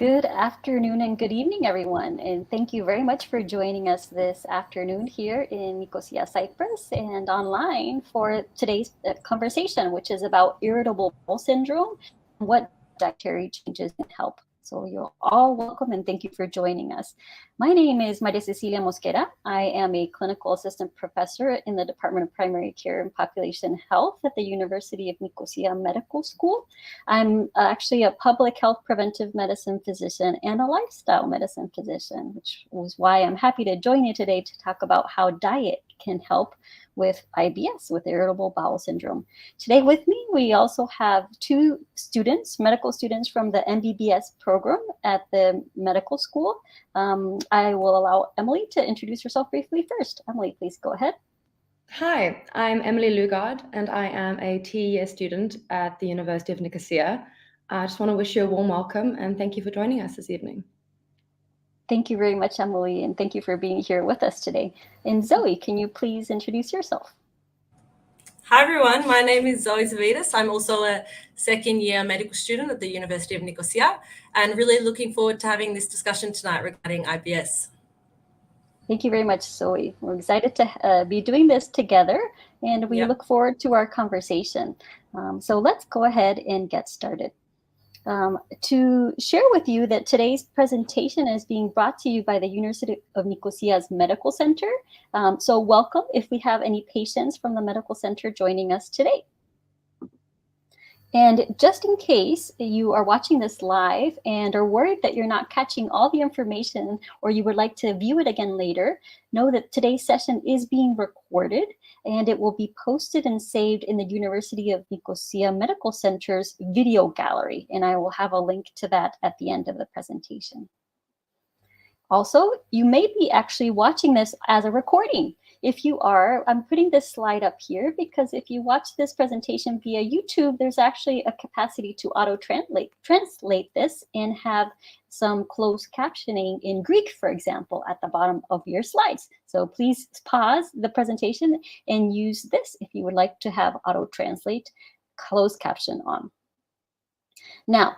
Good afternoon and good evening, everyone. And thank you very much for joining us this afternoon here in Nicosia, Cyprus, and online for today's conversation, which is about irritable bowel syndrome and what dietary changes can help. So you're all welcome and thank you for joining us. My name is Maria Cecilia Mosquera. I am a clinical assistant professor in the Department of Primary Care and Population Health at the University of Nicosia Medical School. I'm actually a public health preventive medicine physician and a lifestyle medicine physician, which is why I'm happy to join you today to talk about how diet can help with IBS, with irritable bowel syndrome. Today with me, we also have two students, medical students from the MBBS program at the medical school. I will allow Emily to introduce herself briefly first. Emily, please go ahead. Hi, I'm Emily Lugard, and I am a TES student at the University of Nicosia. I just want to wish you a warm welcome and thank you for joining us this evening. Thank you very much, Emily, and thank you for being here with us today. And Zoe, can you please introduce yourself? Hi everyone, my name is Zoe Zervides. I'm also a second year medical student at the University of Nicosia and really looking forward to having this discussion tonight regarding IBS. Thank you very much, Zoe. We're excited to be doing this together and we look forward to our conversation. So let's go ahead and get started. To share with you that today's presentation is being brought to you by the University of Nicosia's Medical Center. So welcome if we have any patients from the Medical Center joining us today. And just in case you are watching this live and are worried that you're not catching all the information or you would like to view it again later, know that today's session is being recorded and it will be posted and saved in the University of Nicosia Medical Center's video gallery. And I will have a link to that at the end of the presentation. Also, you may be actually watching this as a recording. If you are, I'm putting this slide up here because if you watch this presentation via YouTube, there's actually a capacity to translate this and have some closed captioning in Greek, for example, at the bottom of your slides. So please pause the presentation and use this if you would like to have auto-translate closed caption on. Now,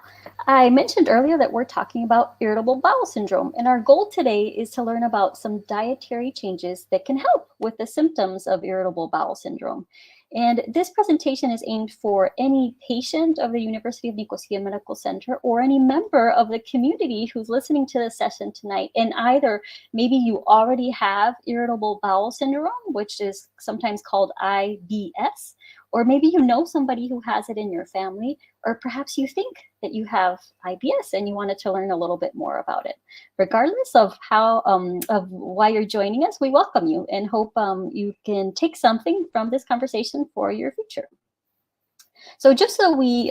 I mentioned earlier that we're talking about irritable bowel syndrome, and our goal today is to learn about some dietary changes that can help with the symptoms of irritable bowel syndrome. And this presentation is aimed for any patient of the University of Nicosia Medical Center or any member of the community who's listening to this session tonight. And either maybe you already have irritable bowel syndrome, which is sometimes called IBS, or maybe you know somebody who has it in your family, or perhaps you think that you have IBS and you wanted to learn a little bit more about it. Regardless of how of why you're joining us, we welcome you and hope you can take something from this conversation for your future. So just so we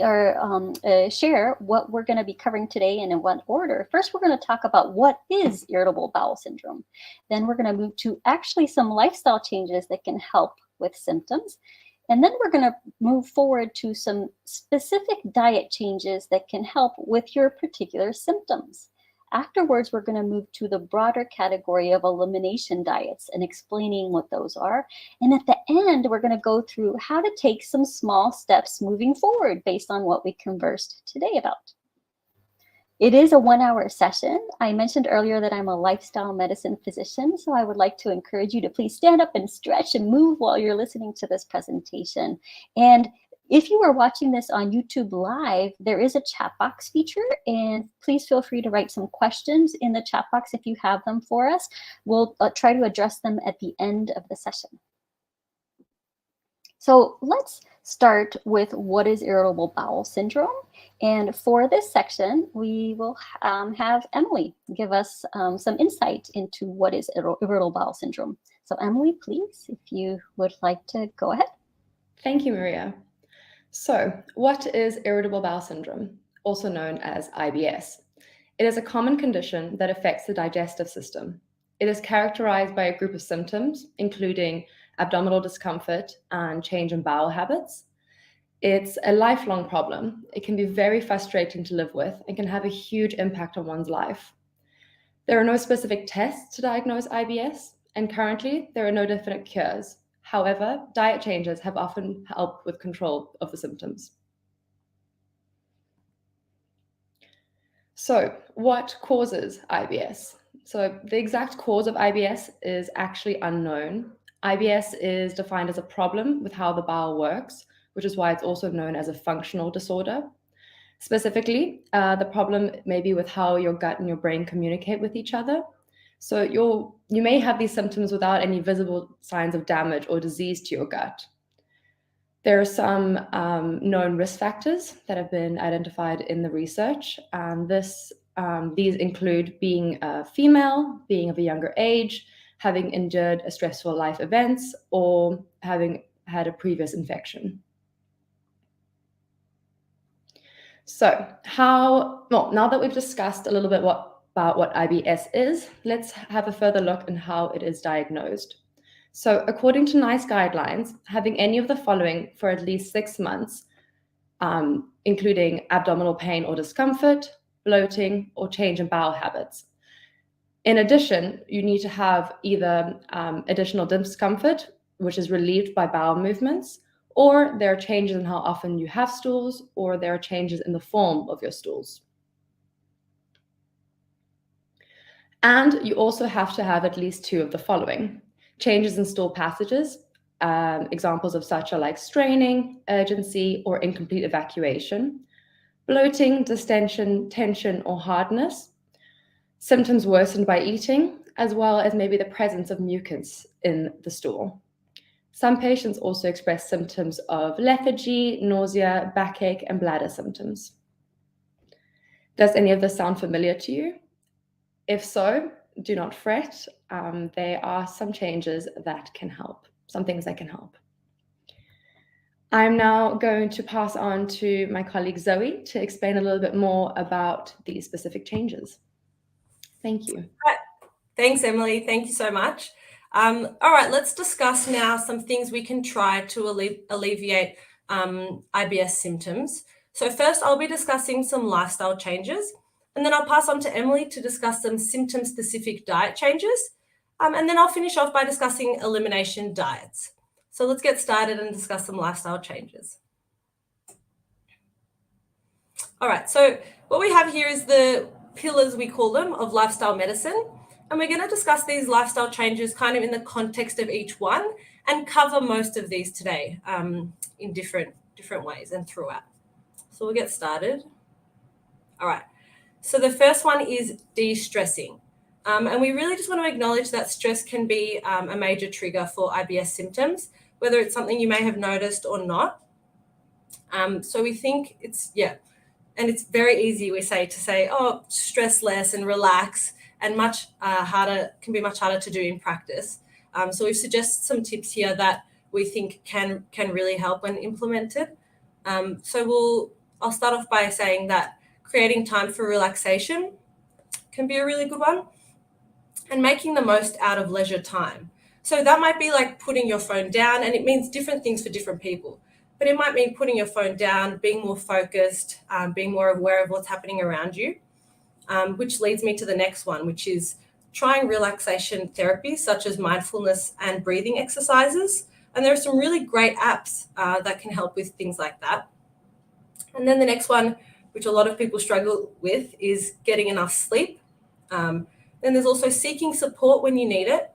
share what we're going to be covering today and in what order, first we're going to talk about what is irritable bowel syndrome. Then we're going to move to actually some lifestyle changes that can help with symptoms. And then we're going to move forward to some specific diet changes that can help with your particular symptoms. Afterwards, we're going to move to the broader category of elimination diets and explaining what those are. And at the end, we're going to go through how to take some small steps moving forward based on what we conversed today about. It is a 1-hour session. I mentioned earlier that I'm a lifestyle medicine physician, so I would like to encourage you to please stand up and stretch and move while you're listening to this presentation. And if you are watching this on YouTube Live, there is a chat box feature, and please feel free to write some questions in the chat box if you have them for us. We'll try to address them at the end of the session. So let's start with what is irritable bowel syndrome. And for this section, we will have Emily give us some insight into what is irritable bowel syndrome. So Emily, please, if you would like to go ahead. Thank you, Maria. So what is irritable bowel syndrome, also known as IBS? It is a common condition that affects the digestive system. It is characterized by a group of symptoms, including abdominal discomfort and change in bowel habits. It's a lifelong problem. It can be very frustrating to live with and can have a huge impact on one's life. There are no specific tests to diagnose IBS, and currently there are no definite cures. However, diet changes have often helped with control of the symptoms. So what causes IBS? So the exact cause of IBS is actually unknown. IBS is defined as a problem with how the bowel works, which is why it's also known as a functional disorder. Specifically, the problem may be with how your gut and your brain communicate with each other. So you may have these symptoms without any visible signs of damage or disease to your gut. There are some known risk factors that have been identified in the research. These include being a female, being of a younger age, having endured a stressful life events, or having had a previous infection. So now that we've discussed a little bit about what IBS is, let's have a further look at how it is diagnosed. So according to NICE guidelines, having any of the following for at least 6 months, including abdominal pain or discomfort, bloating, or change in bowel habits. In addition, you need to have either additional discomfort, which is relieved by bowel movements, or there are changes in how often you have stools, or there are changes in the form of your stools. And you also have to have at least 2 of the following: changes in stool passages, examples of such are like straining, urgency, or incomplete evacuation, bloating, distension, tension, or hardness, symptoms worsened by eating, as well as maybe the presence of mucus in the stool. Some patients also express symptoms of lethargy, nausea, backache, and bladder symptoms. Does any of this sound familiar to you? If so, do not fret. There are some changes that can help, some things that can help. I'm now going to pass on to my colleague Zoe to explain a little bit more about these specific changes. Thank you. Thanks, Emily. Thank you so much. All right, let's discuss now some things we can try to alleviate IBS symptoms. So first, I'll be discussing some lifestyle changes, and then I'll pass on to Emily to discuss some symptom-specific diet changes, and then I'll finish off by discussing elimination diets. So let's get started and discuss some lifestyle changes. All right, so what we have here is the pillars, we call them, of lifestyle medicine. And we're going to discuss these lifestyle changes kind of in the context of each one and cover most of these today in different ways and throughout. So we'll get started. All right. So the first one is de-stressing. And we really just want to acknowledge that stress can be a major trigger for IBS symptoms, whether it's something you may have noticed or not. So we think and it's very easy, we say, to say, oh, stress less and relax, and can be much harder to do in practice. So we've suggested some tips here that we think can really help when implemented. I'll start off by saying that creating time for relaxation can be a really good one, and making the most out of leisure time. So that might be like putting your phone down, and it means different things for different people. But it might mean putting your phone down, being more focused, being more aware of what's happening around you. Which leads me to the next one, which is trying relaxation therapies such as mindfulness and breathing exercises. And there are some really great apps that can help with things like that. And then the next one, which a lot of people struggle with, is getting enough sleep. Then there's also seeking support when you need it,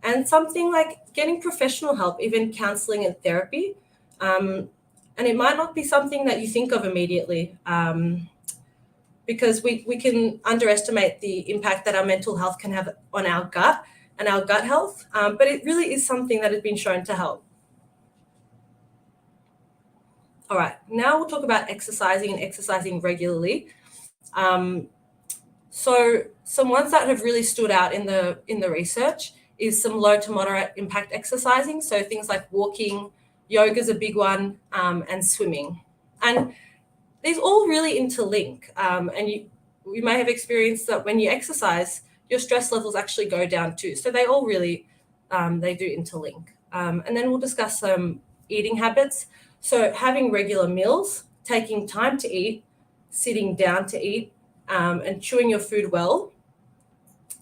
and something like getting professional help, even counseling and therapy. And it might not be something that you think of immediately, because we can underestimate the impact that our mental health can have on our gut and our gut health. But it really is something that has been shown to help. All right, now we'll talk about exercising and exercising regularly. So some ones that have really stood out in the research is some low to moderate impact exercising. So things like walking, yoga is a big one, and swimming. And these all really interlink. And you may have experienced that when you exercise, your stress levels actually go down too. So they all really, they do interlink. And then we'll discuss some eating habits. So having regular meals, taking time to eat, sitting down to eat, and chewing your food well.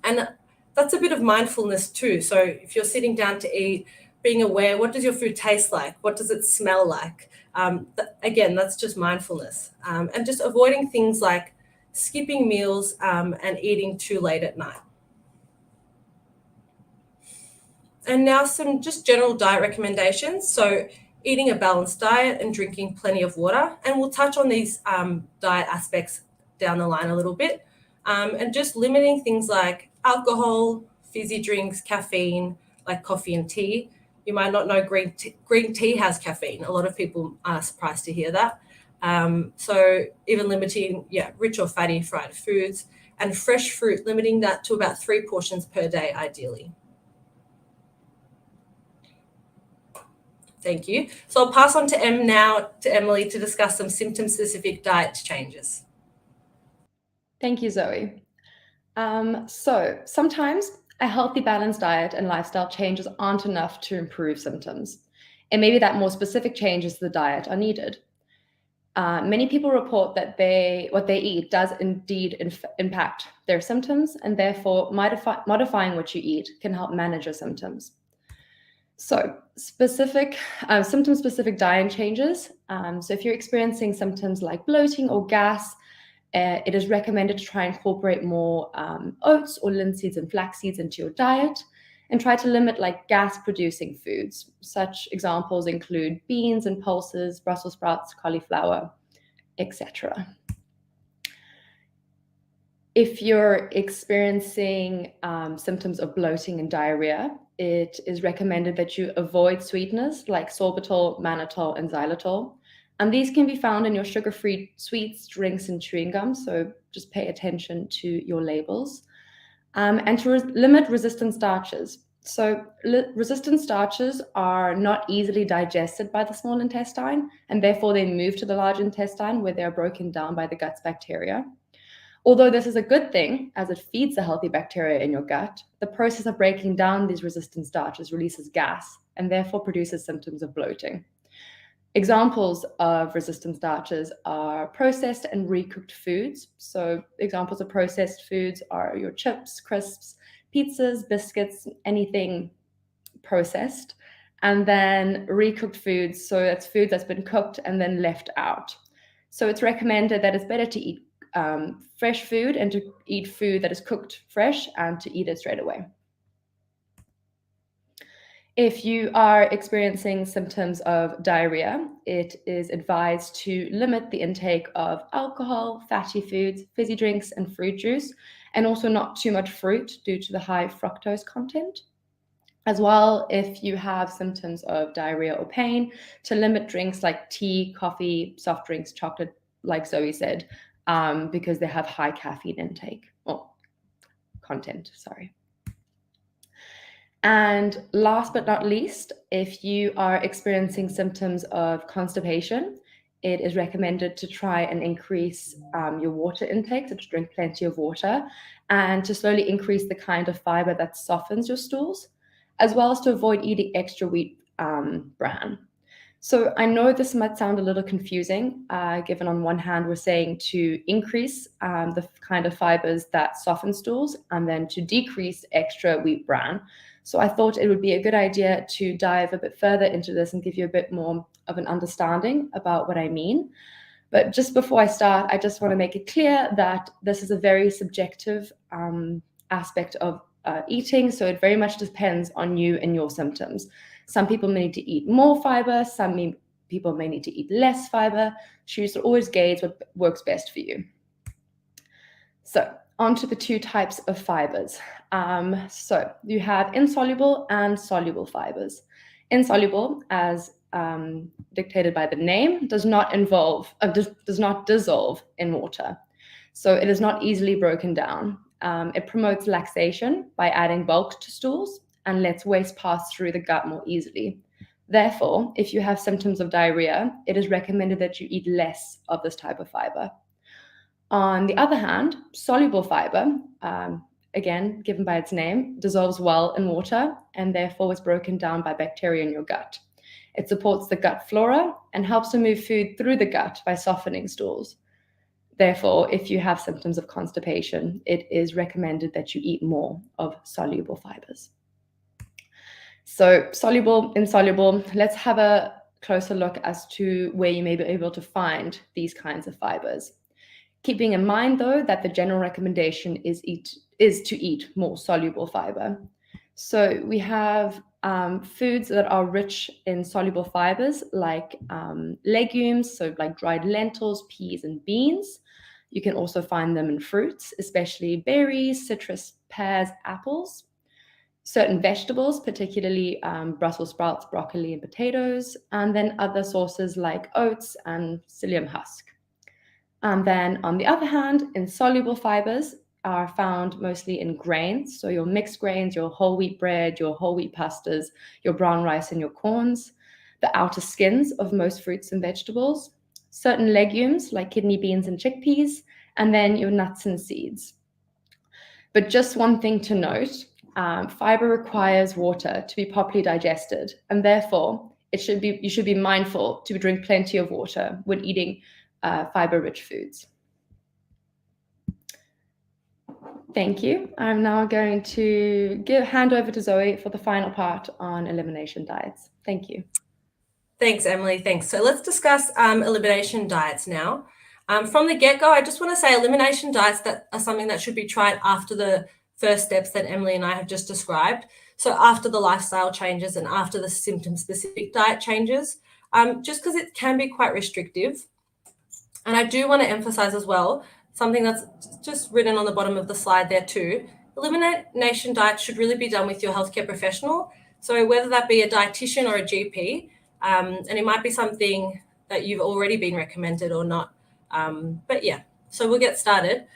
And that's a bit of mindfulness too. So if you're sitting down to eat, being aware, what does your food taste like? What does it smell like? Again, that's just mindfulness. And just avoiding things like skipping meals, and eating too late at night. And now some just general diet recommendations. So eating a balanced diet and drinking plenty of water. And we'll touch on these diet aspects down the line a little bit. And just limiting things like alcohol, fizzy drinks, caffeine, like coffee and tea. You might not know green tea has caffeine. A lot of people are surprised to hear that. So even limiting, rich or fatty fried foods, and fresh fruit, limiting that to about 3 portions per day, ideally. Thank you. So I'll pass on to Emily to discuss some symptom-specific diet changes. Thank you, Zoe. So sometimes a healthy, balanced diet and lifestyle changes aren't enough to improve symptoms. It may be that more specific changes to the diet are needed. Many people report that what they eat does indeed impact their symptoms, and therefore modifying what you eat can help manage your symptoms. So symptom-specific diet changes. So if you're experiencing symptoms like bloating or gas, it is recommended to try and incorporate more oats or linseeds and flax seeds into your diet, and try to limit like gas-producing foods. Such examples include beans and pulses, Brussels sprouts, cauliflower, etc. If you're experiencing symptoms of bloating and diarrhea, it is recommended that you avoid sweeteners like sorbitol, mannitol, and xylitol. And these can be found in your sugar-free sweets, drinks, and chewing gum. So just pay attention to your labels. And to limit resistant starches. So resistant starches are not easily digested by the small intestine, and therefore they move to the large intestine where they are broken down by the gut's bacteria. Although this is a good thing, as it feeds the healthy bacteria in your gut, the process of breaking down these resistant starches releases gas and therefore produces symptoms of bloating. Examples of resistant starches are processed and recooked foods. So examples of processed foods are your chips, crisps, pizzas, biscuits, anything processed. And then recooked foods, so that's food that's been cooked and then left out. So it's recommended that it's better to eat fresh food and to eat food that is cooked fresh and to eat it straight away. If you are experiencing symptoms of diarrhea, it is advised to limit the intake of alcohol, fatty foods, fizzy drinks, and fruit juice, and also not too much fruit due to the high fructose content. As well, if you have symptoms of diarrhea or pain, to limit drinks like tea, coffee, soft drinks, chocolate, like Zoe said, because they have high caffeine intake or content, sorry. And last but not least, if you are experiencing symptoms of constipation, it is recommended to try and increase your water intake, so to drink plenty of water, and to slowly increase the kind of fiber that softens your stools, as well as to avoid eating extra wheat bran. So I know this might sound a little confusing, given on one hand we're saying to increase the kind of fibers that soften stools and then to decrease extra wheat bran. So I thought it would be a good idea to dive a bit further into this and give you a bit more of an understanding about what I mean. But just before I start, I just want to make it clear that this is a very subjective aspect of eating. So it very much depends on you and your symptoms. Some people may need to eat more fiber. Some people may need to eat less fiber. So you should always gauge what works best for you. So onto the two types of fibers. So you have insoluble and soluble fibers. Insoluble, as dictated by the name, does not dissolve in water. So it is not easily broken down. It promotes laxation by adding bulk to stools and lets waste pass through the gut more easily. Therefore, if you have symptoms of diarrhea, it is recommended that you eat less of this type of fiber. On the other hand, soluble fiber, again, given by its name, dissolves well in water and therefore is broken down by bacteria in your gut. It supports the gut flora and helps to move food through the gut by softening stools. Therefore, if you have symptoms of constipation, it is recommended that you eat more of soluble fibers. So soluble, insoluble, let's have a closer look as to where you may be able to find these kinds of fibers. keeping in mind, though, that the general recommendation is to eat more soluble fiber. So we have foods that are rich in soluble fibers, like legumes, so like dried lentils, peas, and beans. You can also find them in fruits, especially berries, citrus, pears, apples. Certain vegetables, particularly Brussels sprouts, broccoli, and potatoes, and then other sources like oats and psyllium husk. And then on the other hand, insoluble fibers are found mostly in grains. So your mixed grains, your whole wheat bread, your whole wheat pastas, your brown rice, and your corns, the outer skins of most fruits and vegetables, certain legumes like kidney beans and chickpeas, and then your nuts and seeds. But just one thing to note, fiber requires water to be properly digested, and therefore you should be mindful to drink plenty of water when eating fiber-rich foods. Thank you. I'm now going to hand over to Zoe for the final part on elimination diets. Thank you. Thanks, Emily. Thanks. So let's discuss elimination diets now. From the get-go, I just want to say elimination diets that are something that should be tried after the first steps that Emily and I have just described. So after the lifestyle changes and after the symptom-specific diet changes, just because it can be quite restrictive. And I do want to emphasize as well, something that's just written on the bottom of the slide there too, elimination diets should really be done with your healthcare professional. So whether that be a dietitian or a GP, and it might be something that you've already been recommended or not. But yeah, so we'll get started.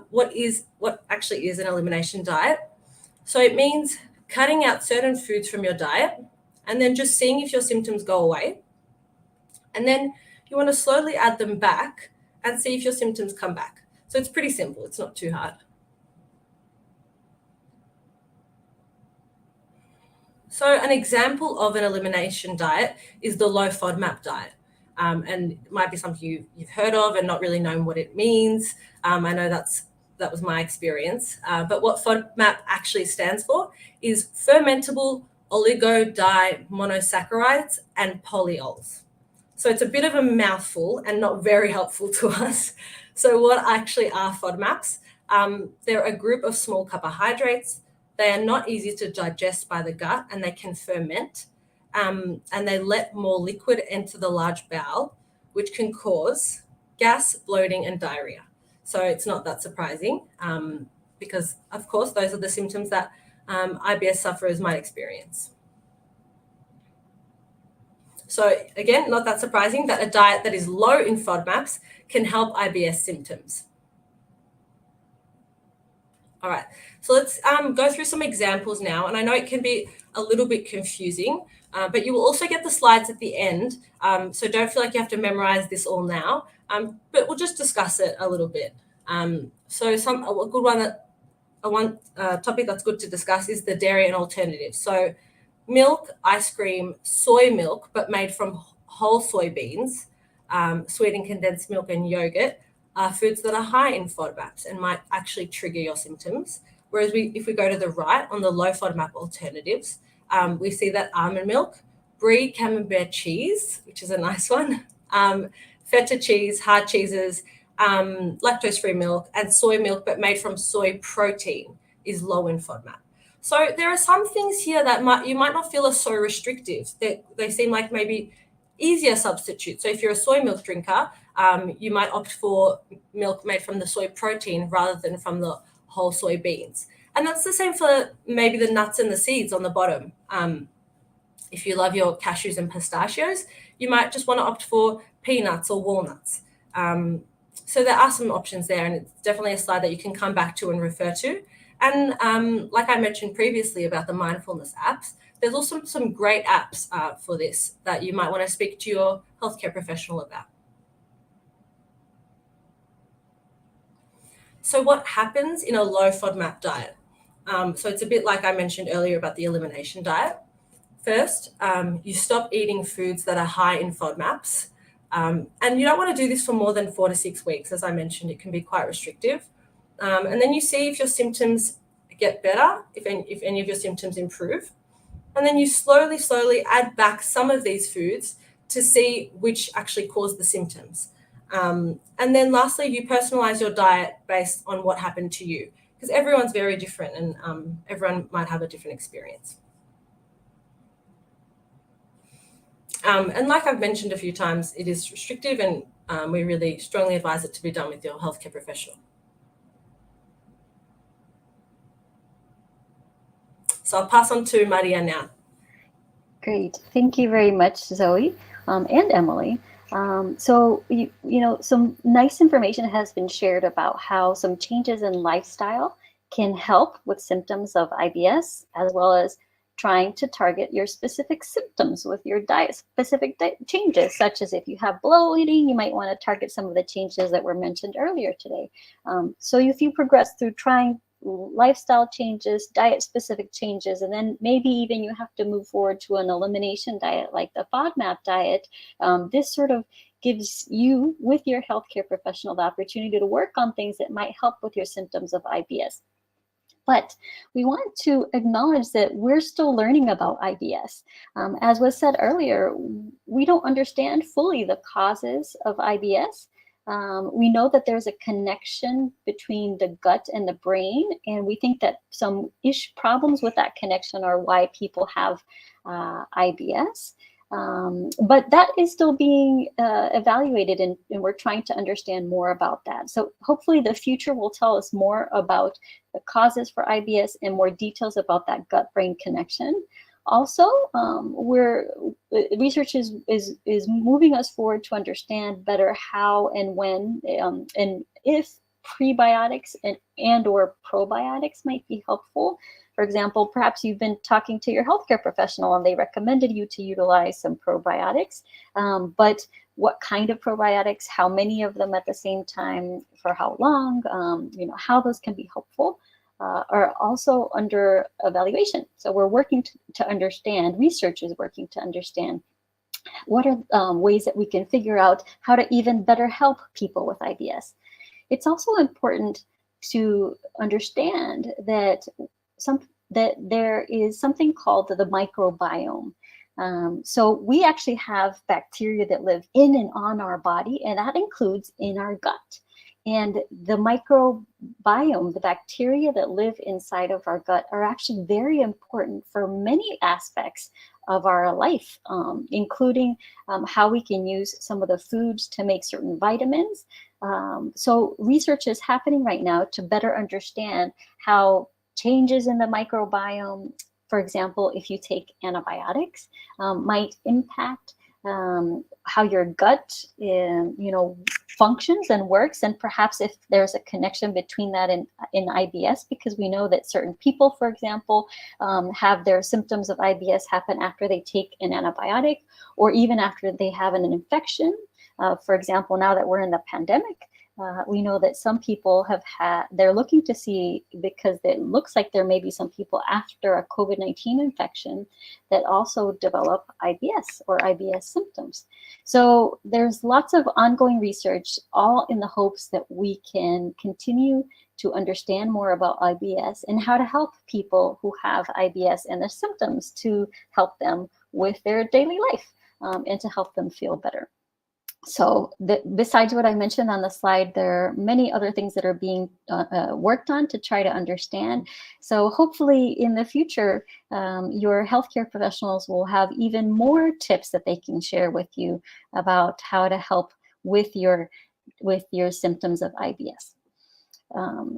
What actually is an elimination diet? So it means cutting out certain foods from your diet and then just seeing if your symptoms go away. And then you want to slowly add them back and see if your symptoms come back. So it's pretty simple. It's not too hard. So an example of an elimination diet is the low FODMAP diet. And it might be something you've heard of and not really known what it means. I know that was my experience. But what FODMAP actually stands for is fermentable oligodimonosaccharides and polyols. So it's a bit of a mouthful and not very helpful to us. So what actually are FODMAPs? They're a group of small carbohydrates. They are not easy to digest by the gut and they can ferment. And they let more liquid enter the large bowel, which can cause gas, bloating, and diarrhea. So it's not that surprising because, of course, those are the symptoms that IBS sufferers might experience. So again, not that surprising that a diet that is low in FODMAPs can help IBS symptoms. All right, so let's go through some examples now. And I know it can be a little bit confusing, but you will also get the slides at the end. So don't feel like you have to memorize this all now, but we'll just discuss it a little bit. So a good one, topic that's good to discuss is the dairy and alternatives. So milk, ice cream, soy milk, but made from whole soybeans, sweetened condensed milk and yogurt are foods that are high in FODMAPs and might actually trigger your symptoms. Whereas if we go to the right on the low FODMAP alternatives, we see that almond milk, brie, camembert cheese, which is a nice one, feta cheese, hard cheeses, lactose-free milk, and soy milk, but made from soy protein is low in FODMAP. So there are some things here that you might not feel are so restrictive. They seem like maybe easier substitutes. So if you're a soy milk drinker, you might opt for milk made from the soy protein rather than from the whole soybeans. And that's the same for maybe the nuts and the seeds on the bottom. If you love your cashews and pistachios, you might just want to opt for peanuts or walnuts. So there are some options there, and it's definitely a slide that you can come back to and refer to. And like I mentioned previously about the mindfulness apps, there's also some great apps for this that you might want to speak to your healthcare professional about. So what happens in a low FODMAP diet? So it's a bit like I mentioned earlier about the elimination diet. First, you stop eating foods that are high in FODMAPs. And you don't want to do this for more than 4 to 6 weeks. As I mentioned, it can be quite restrictive. And then you see if your symptoms get better, if any of your symptoms improve. And then you slowly add back some of these foods to see which actually cause the symptoms. And then lastly, you personalize your diet based on what happened to you, because everyone's very different, and everyone might have a different experience. And like I've mentioned a few times, it is restrictive, and we really strongly advise it to be done with your healthcare professional. So I'll pass on to Maria now. Great. Thank you very much, Zoe and Emily. So, you know, some nice information has been shared about how some changes in lifestyle can help with symptoms of IBS, as well as trying to target your specific symptoms with your diet-specific changes, such as if you have bloating, you might want to target some of the changes that were mentioned earlier today. So if you progress through trying lifestyle changes, diet-specific changes, and then maybe even you have to move forward to an elimination diet like the FODMAP diet, this sort of gives you, with your healthcare professional, the opportunity to work on things that might help with your symptoms of IBS. But we want to acknowledge that we're still learning about IBS. As was said earlier, we don't understand fully the causes of IBS. We know that there's a connection between the gut and the brain, and we think that some problems with that connection are why people have IBS. But that is still being evaluated, and we're trying to understand more about that. So hopefully the future will tell us more about the causes for IBS and more details about that gut-brain connection. Also, research is moving us forward to understand better how and when and if prebiotics and or probiotics might be helpful. For example, perhaps you've been talking to your healthcare professional and they recommended you to utilize some probiotics, but what kind of probiotics, how many of them at the same time, for how long, you know, how those can be helpful, are also under evaluation. So we're working to understand, research is working to understand what are ways that we can figure out how to even better help people with IBS. It's also important to understand that there is something called the microbiome. So we actually have bacteria that live in and on our body, and that includes in our gut. And the microbiome, the bacteria that live inside of our gut, are actually very important for many aspects of our life, including how we can use some of the foods to make certain vitamins. So research is happening right now to better understand how changes in the microbiome, for example, if you take antibiotics, might impact how your gut, functions and works, and perhaps if there's a connection between that in IBS, because we know that certain people, for example, have their symptoms of IBS happen after they take an antibiotic or even after they have an infection. For example, now that we're in the pandemic, we know that some people they're looking to see, because it looks like there may be some people after a COVID-19 infection that also develop IBS or IBS symptoms. So there's lots of ongoing research, all in the hopes that we can continue to understand more about IBS and how to help people who have IBS and their symptoms, to help them with their daily life and to help them feel better. So besides what I mentioned on the slide, there are many other things that are being worked on to try to understand. So hopefully in the future, your healthcare professionals will have even more tips that they can share with you about how to help with your symptoms of IBS.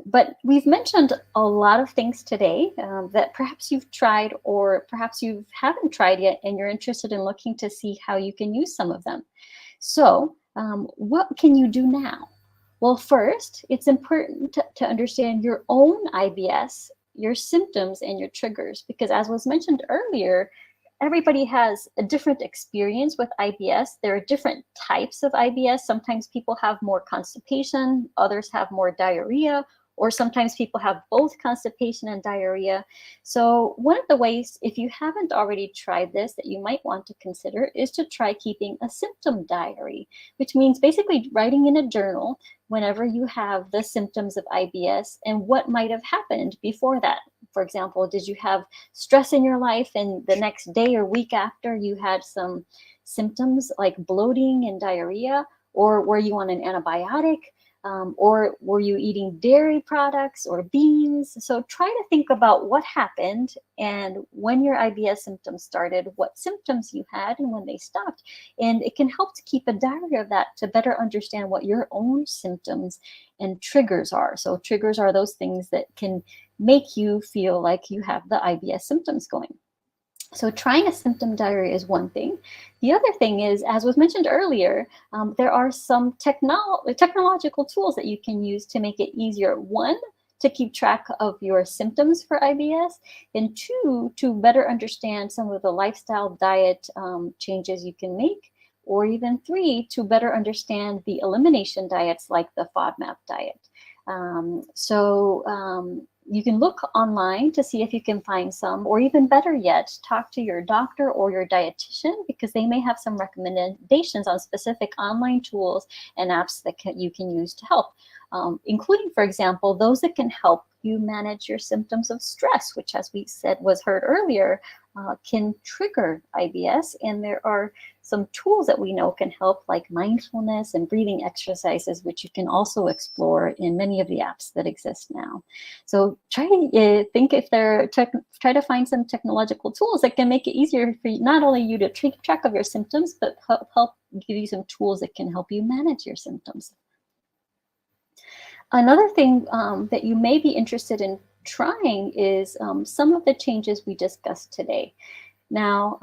But we've mentioned a lot of things today that perhaps you've tried, or perhaps you haven't tried yet, and you're interested in looking to see how you can use some of them. So what can you do now? Well, first, it's important to understand your own IBS, your symptoms, and your triggers, because as was mentioned earlier, everybody has a different experience with IBS. There are different types of IBS. Sometimes people have more constipation, others have more diarrhea, or sometimes people have both constipation and diarrhea. So one of the ways, if you haven't already tried this, that you might want to consider is to try keeping a symptom diary, which means basically writing in a journal whenever you have the symptoms of IBS and what might have happened before that. For example, did you have stress in your life and the next day or week after you had some symptoms like bloating and diarrhea? or were you on an antibiotic? Or were you eating dairy products or beans? So try to think about what happened and when your IBS symptoms started, what symptoms you had and when they stopped. And it can help to keep a diary of that to better understand what your own symptoms and triggers are. So triggers are those things that can make you feel like you have the IBS symptoms going. So trying a symptom diary is one thing. The other thing is, as was mentioned earlier, there are some technological tools that you can use to make it easier. One, to keep track of your symptoms for IBS, and two, to better understand some of the lifestyle diet changes you can make, or even three, to better understand the elimination diets like the FODMAP diet. You can look online to see if you can find some, or even better yet, talk to your doctor or your dietitian, because they may have some recommendations on specific online tools and apps that you can use to help, including, for example, those that can help you manage your symptoms of stress, which, as we said, was heard earlier, can trigger IBS. And there are some tools that we know can help, like mindfulness and breathing exercises, which you can also explore in many of the apps that exist now. So try to think if try to find some technological tools that can make it easier for you, not only you to keep track of your symptoms, but help give you some tools that can help you manage your symptoms. Another thing that you may be interested in trying is some of the changes we discussed today. Now,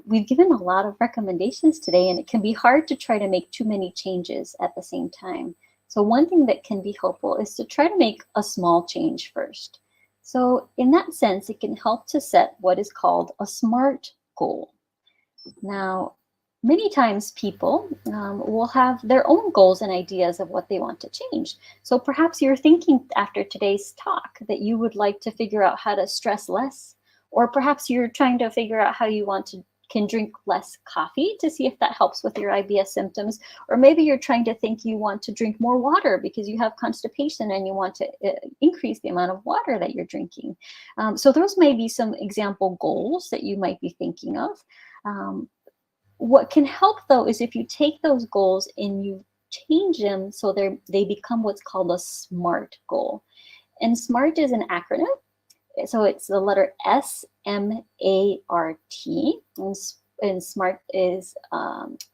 we've given a lot of recommendations today, and it can be hard to try to make too many changes at the same time. So one thing that can be helpful is to try to make a small change first. So in that sense, it can help to set what is called a SMART goal. Now, many times people will have their own goals and ideas of what they want to change. So perhaps you're thinking after today's talk that you would like to figure out how to stress less, or perhaps you're trying to figure out how you can drink less coffee to see if that helps with your IBS symptoms. Or maybe you're trying to think you want to drink more water because you have constipation and you want to increase the amount of water that you're drinking. So those may be some example goals that you might be thinking of. What can help, though, is if you take those goals and you change them so they become what's called a SMART goal. And SMART is an acronym. So it's the letter SMART, and SMART is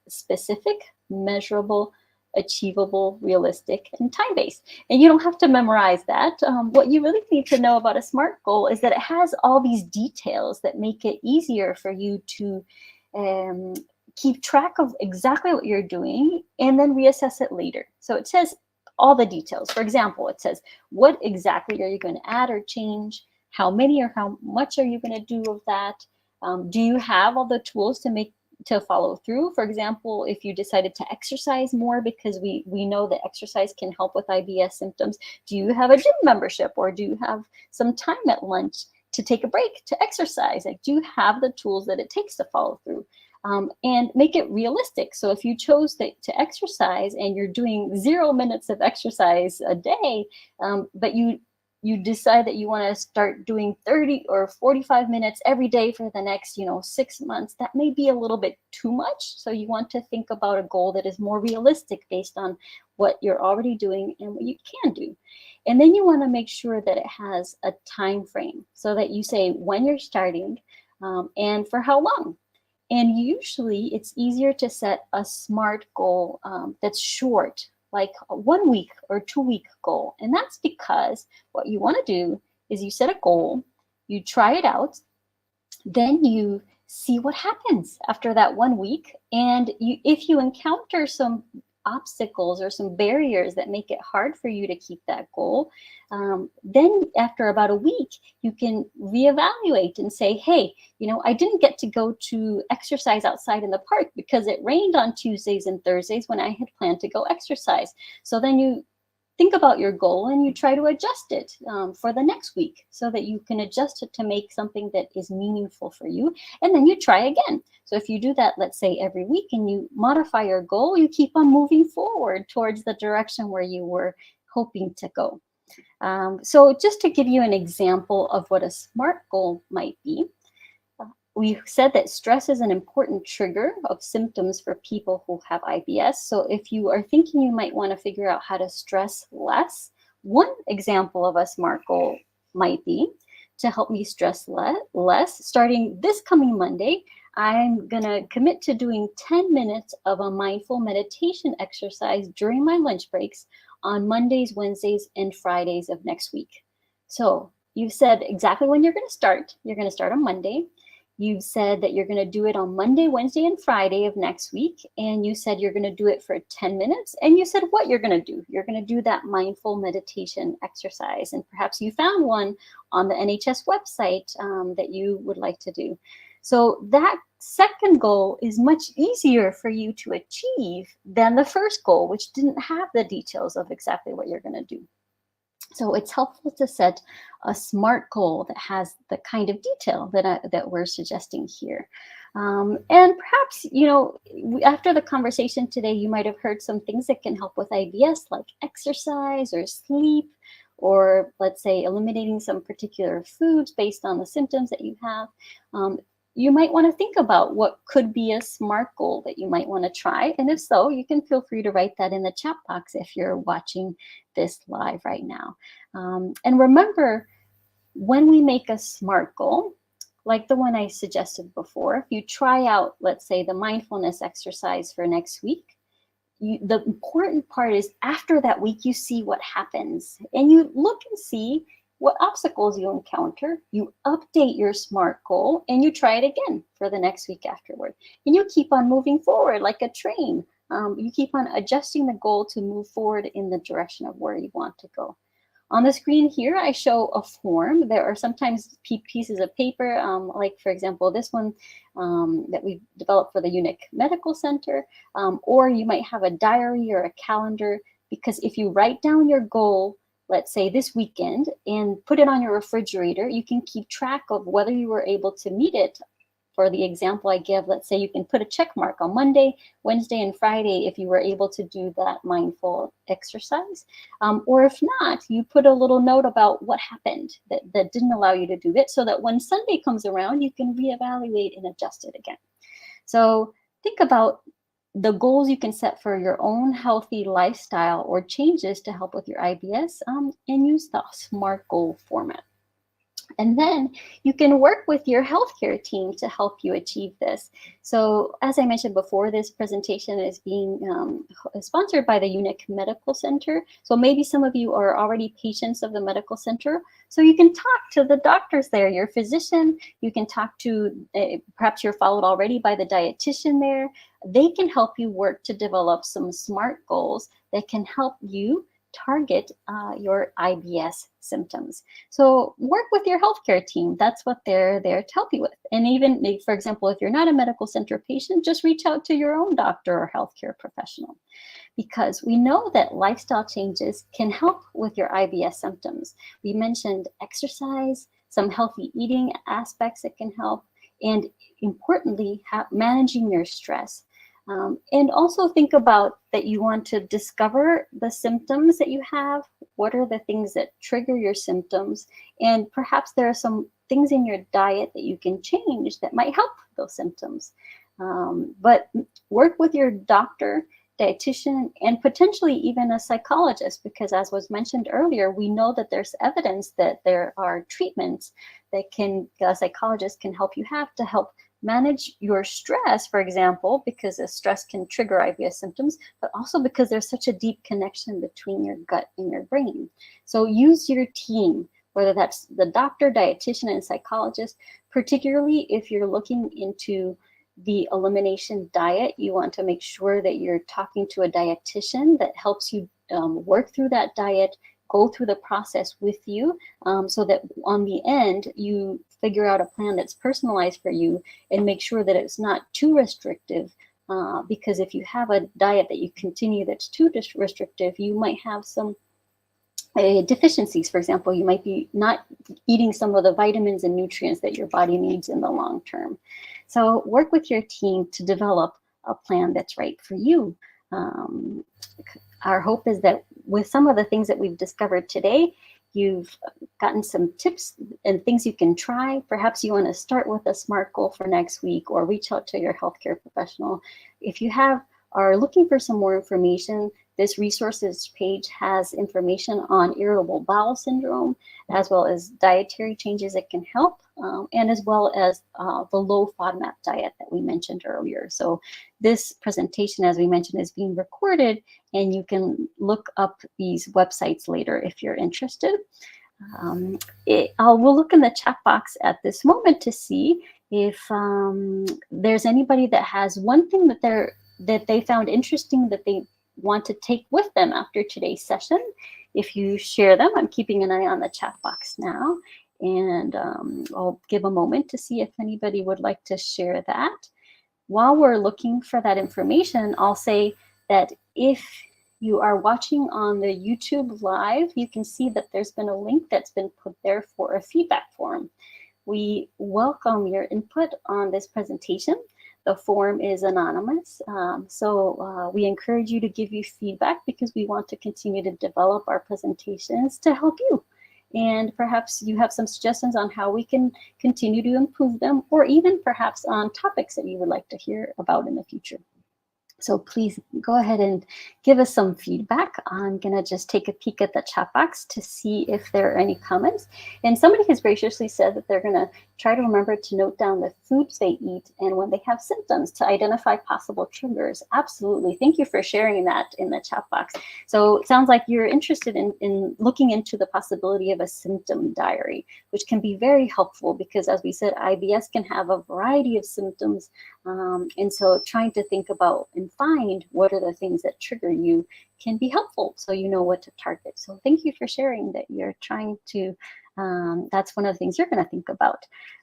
specific, measurable, achievable, realistic, and time-based. And you don't have to memorize that. What you really need to know about a SMART goal is that it has all these details that make it easier for you to keep track of exactly what you're doing and then reassess it later. So it says all the details. For example, it says, what exactly are you going to add or change? How many or how much are you going to do of that? Do you have all the tools to follow through? For example, if you decided to exercise more, because we know that exercise can help with IBS symptoms, do you have a gym membership, or do you have some time at lunch to take a break to exercise? Like, do you have the tools that it takes to follow through? And make it realistic. So if you chose to exercise and you're doing 0 minutes of exercise a day, but you decide that you want to start doing 30 or 45 minutes every day for the next 6 months, that may be a little bit too much. So you want to think about a goal that is more realistic based on what you're already doing and what you can do. And then you want to make sure that it has a time frame, so that you say when you're starting and for how long. And usually it's easier to set a SMART goal that's short, like a 1 week or 2 week goal. And that's because what you want to do is you set a goal, you try it out, then you see what happens after that 1 week. And if you encounter some obstacles or some barriers that make it hard for you to keep that goal, then after about a week, you can reevaluate and say, hey, I didn't get to go to exercise outside in the park because it rained on Tuesdays and Thursdays when I had planned to go exercise. So then you think about your goal and you try to adjust it for the next week, so that you can adjust it to make something that is meaningful for you. And then you try again. So if you do that, let's say every week, and you modify your goal, you keep on moving forward towards the direction where you were hoping to go. So just to give you an example of what a SMART goal might be, we said that stress is an important trigger of symptoms for people who have IBS. So if you are thinking you might want to figure out how to stress less, one example of a SMART goal might be to help me stress less. Starting this coming Monday, I'm going to commit to doing 10 minutes of a mindful meditation exercise during my lunch breaks on Mondays, Wednesdays, and Fridays of next week. So you've said exactly when you're going to start. You're going to start on Monday. You've said that you're going to do it on Monday, Wednesday, and Friday of next week. And you said you're going to do it for 10 minutes. And you said what you're going to do. You're going to do that mindful meditation exercise. And perhaps you found one on the NHS website that you would like to do. So that second goal is much easier for you to achieve than the first goal, which didn't have the details of exactly what you're going to do. So it's helpful to set a SMART goal that has the kind of detail that we're suggesting here. And perhaps, you know, after the conversation today, you might have heard some things that can help with IBS, like exercise or sleep, or let's say eliminating some particular foods based on the symptoms that you have. You might want to think about what could be a SMART goal that you might want to try. And if so, you can feel free to write that in the chat box if you're watching this live right now. And remember, when we make a SMART goal, like the one I suggested before, if you try out, let's say, the mindfulness exercise for next week, the important part is after that week, you see what happens. And you look and see what obstacles you encounter, you update your SMART goal, and you try it again for the next week afterward. And you keep on moving forward like a train. You keep on adjusting the goal to move forward in the direction of where you want to go. On the screen here, I show a form. There are sometimes pieces of paper, like, for example, this one that we developed for the UNIC Medical Center, or you might have a diary or a calendar, because if you write down your goal, let's say this weekend, and put it on your refrigerator, you can keep track of whether you were able to meet it. For the example I give, let's say you can put a check mark on Monday, Wednesday, and Friday if you were able to do that mindful exercise. Or if not, you put a little note about what happened that didn't allow you to do it, so that when Sunday comes around, you can reevaluate and adjust it again. So think about the goals you can set for your own healthy lifestyle or changes to help with your IBS, and use the SMART goal format. And then you can work with your healthcare team to help you achieve this. So as I mentioned before, this presentation is being sponsored by the UNIC Medical Center. So maybe some of you are already patients of the medical center. So you can talk to the doctors there, your physician. You can talk to, perhaps you're followed already by the dietitian there. They can help you work to develop some SMART goals that can help you target your IBS symptoms. So work with your healthcare team. That's what they're there to help you with. And even, for example, if you're not a medical center patient, just reach out to your own doctor or healthcare professional, because we know that lifestyle changes can help with your IBS symptoms. We mentioned exercise, some healthy eating aspects that can help, and importantly, managing your stress. And also think about that you want to discover the symptoms that you have. What are the things that trigger your symptoms? And perhaps there are some things in your diet that you can change that might help those symptoms. But work with your doctor, dietitian, and potentially even a psychologist, because as was mentioned earlier, we know that there's evidence that there are treatments that a psychologist can help you have to help manage your stress, for example, because the stress can trigger IBS symptoms, but also because there's such a deep connection between your gut and your brain. So use your team, whether that's the doctor, dietitian, and psychologist, particularly if you're looking into the elimination diet. You want to make sure that you're talking to a dietitian that helps you work through that diet, go through the process with you, so that on the end, you figure out a plan that's personalized for you and make sure that it's not too restrictive, because if you have a diet that you continue that's too restrictive, you might have some deficiencies. For example, you might be not eating some of the vitamins and nutrients that your body needs in the long term. So work with your team to develop a plan that's right for you. Our hope is that with some of the things that we've discovered today, you've gotten some tips and things you can try. Perhaps you want to start with a SMART goal for next week or reach out to your healthcare professional. If you are looking for some more information, this resources page has information on irritable bowel syndrome, as well as dietary changes that can help, and as well as the low FODMAP diet that we mentioned earlier. So this presentation, as we mentioned, is being recorded, and you can look up these websites later if you're interested. We'll look in the chat box at this moment to see if there's anybody that has one thing that they found interesting that they want to take with them after today's session. If you share them, I'm keeping an eye on the chat box now, and I'll give a moment to see if anybody would like to share that. While we're looking for that information, I'll say that if you are watching on the YouTube live, you can see that there's been a link that's been put there for a feedback form. We welcome your input on this presentation. The form is anonymous, so we encourage you to give you feedback because we want to continue to develop our presentations to help you. And perhaps you have some suggestions on how we can continue to improve them, or even perhaps on topics that you would like to hear about in the future. So please go ahead and give us some feedback. I'm going to just take a peek at the chat box to see if there are any comments. And somebody has graciously said that they're going to try to remember to note down the foods they eat and when they have symptoms to identify possible triggers. Absolutely. Thank you for sharing that in the chat box. So it sounds like you're interested in looking into the possibility of a symptom diary, which can be very helpful because, as we said, IBS can have a variety of symptoms. And so trying to think about and find what are the things that trigger you can be helpful so you know what to target. So thank you for sharing that you're trying to, that's one of the things you're going to think about.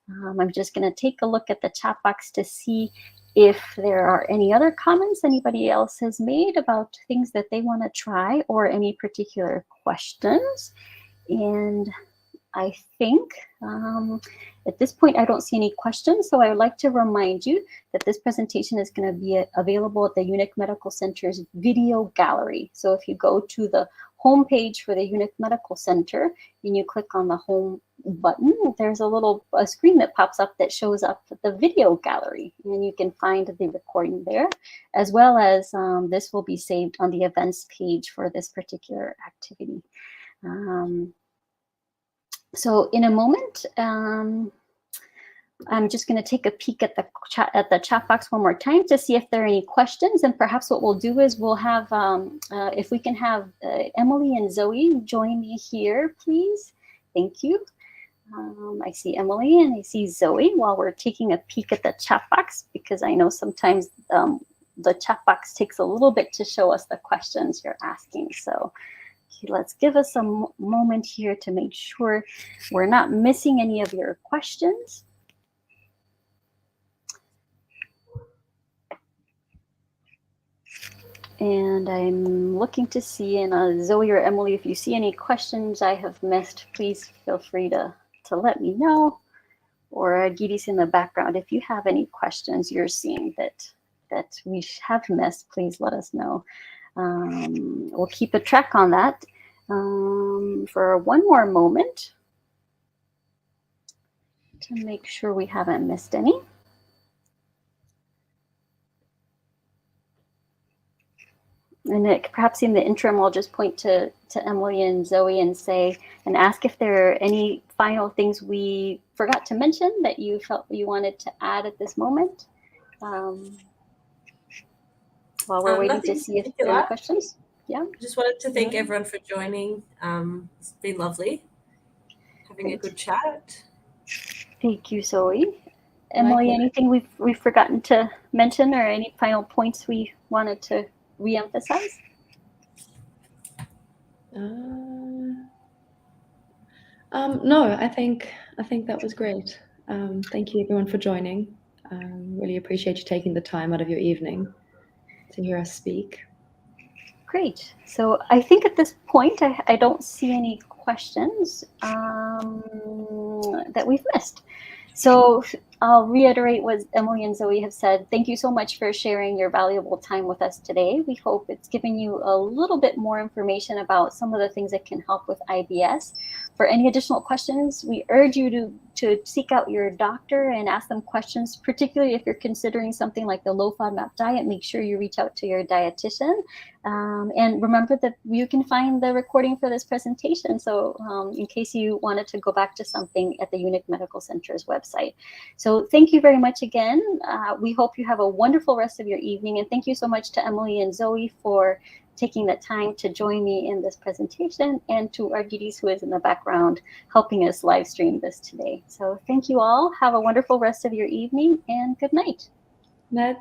I'm just going to take a look at the chat box to see if there are any other comments anybody else has made about things that they want to try or any particular questions. And I think at this point, I don't see any questions. So I would like to remind you that this presentation is going to be available at the UNIC Medical Center's video gallery. So if you go to the home page for the UNIC Medical Center and you click on the home button, there's a screen that pops up that shows up the video gallery. And you can find the recording there, as well as this will be saved on the events page for this particular activity. So in a moment, I'm just going to take a peek at the chat box one more time to see if there are any questions. And perhaps what we'll do is we'll have, if we can have Emily and Zoe join me here, please. Thank you. I see Emily and I see Zoe while we're taking a peek at the chat box, because I know sometimes the chat box takes a little bit to show us the questions you're asking. So let's give us a moment here to make sure we're not missing any of your questions. And I'm looking to see, and Zoe or Emily, if you see any questions I have missed, please feel free to let me know. Or Gidi's in the background, if you have any questions you're seeing that we have missed, please let us know. We'll keep a track on that for one more moment to make sure we haven't missed any. And perhaps in the interim, I'll just point to Emily and Zoe and ask if there are any final things we forgot to mention that you felt you wanted to add at this moment. While we're waiting to see if there are any questions. Yeah. Just wanted to thank everyone for joining. It's been lovely having a good chat. Thank you, Zoe. Emily, anything we've forgotten to mention, or any final points we wanted to re-emphasize? No, I think that was great. Thank you everyone for joining. Really appreciate you taking the time out of your evening to hear us speak. Great. So I think at this point, I don't see any questions that we've missed. So I'll reiterate what Emily and Zoe have said. Thank you so much for sharing your valuable time with us today. We hope it's given you a little bit more information about some of the things that can help with IBS. For any additional questions, we urge you to seek out your doctor and ask them questions, particularly if you're considering something like the low FODMAP diet. Make sure you reach out to your dietitian. And remember that you can find the recording for this presentation. So in case you wanted to go back to something at the UNIC Medical Center's website. So thank you very much again. We hope you have a wonderful rest of your evening. And thank you so much to Emily and Zoe for taking the time to join me in this presentation, and to Argyris, who is in the background helping us live stream this today. So thank you all. Have a wonderful rest of your evening, and good night. Med.